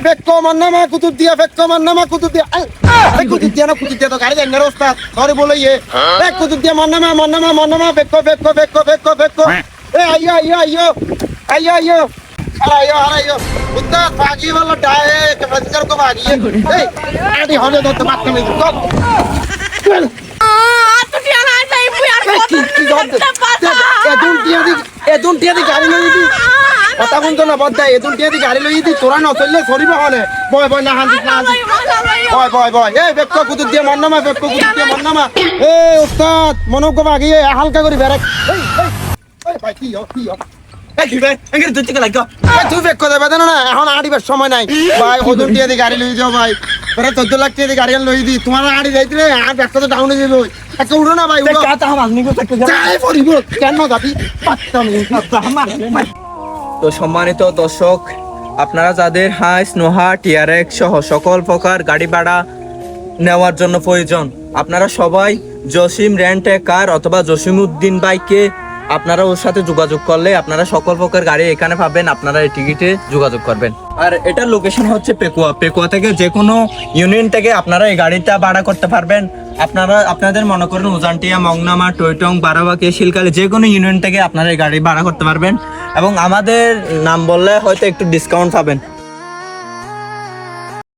ফেক্কো মান্নামা কুতুব দিয়া ফেক্কো মান্নামা কুতুব দিয়া কুতুব দিয়া না কুতুব দিয়া তো গাড়ি দেন না রাস্তা সরি বলে কুতুব দিয়া মান্নামা মান্নামা মান্নামা ফেক্কো ফেক্কো ফেক্কো ফেক্কো ফেক্কো আইयो আইयो आइयो आइयो आइयो आइयो आइयो उस्ताद भागी वाला डाए कमजर को भागी ए आदि होने दो तो बात कर लो तो क्या ना चाहिए यार এদুন টিয়া দি গাড়ি লই দি কথা কোন তো না বদ্দা এদুন টিয়া দি গাড়ি লই দি তোরা না চললে সরিবে হলে বয় বয় না হান্দি না বয় বয় বয় এই বেক্কো কুতুব দিয়া মান্নামা বেক্কো কুতুব দিয়া মান্নামা এ উস্তাদ মনকে ভাগি হালকা করে বেরেক এই ভাই কি এই কি ভাই এঙ্গের দুই থেকে লাগো তুই বেক্কো দেবে না এখন আড়িবার সময় নাই ভাই ওদুন টিয়া দি গাড়ি লই যাও ভাই পরে 14 লাখ টিয়া দি গাড়ি লই দি তোমার আড়ি যাইতরে আর বেক্কো তো ডাউনে যাবে একটা উড়ো না ভাই উড়ো কাটা হাম আগনি কো থাকতে যাই পড়িব কেন যাবি পাত্তা নেই আমার তো সম্মানিত দর্শক, আপনারা যাদের হাইস নোহা টিআরএক্স সহ সকল প্রকার গাড়ি ভাড়া নেওয়ার জন্য প্রয়োজন, আপনারা সবাই জসিম রেন্ট এ কার অথবা জসিমউদ্দিন বাইকে আপনারা ওর সাথে যোগাযোগ করলে আপনারা সকল প্রকার গাড়ি এখানে পাবেন। আপনারা এই টিকিটে যোগাযোগ করবেন। আর এটার লোকেশন হচ্ছে পেকুয়া থেকে যে কোনো ইউনিয়ন থেকে আপনারা এই গাড়িটা ভাড়া করতে পারবেন। আপনাদের মনে করেন উজানটিয়া, মংনামা, টয়টং, বারাবাকি, শিলকালি যে কোনো ইউনিয়ন থেকে আপনারা এই গাড়ি ভাড়া করতে পারবেন এবং আমাদের নাম বললে হয়তো একটু ডিসকাউন্ট পাবেন।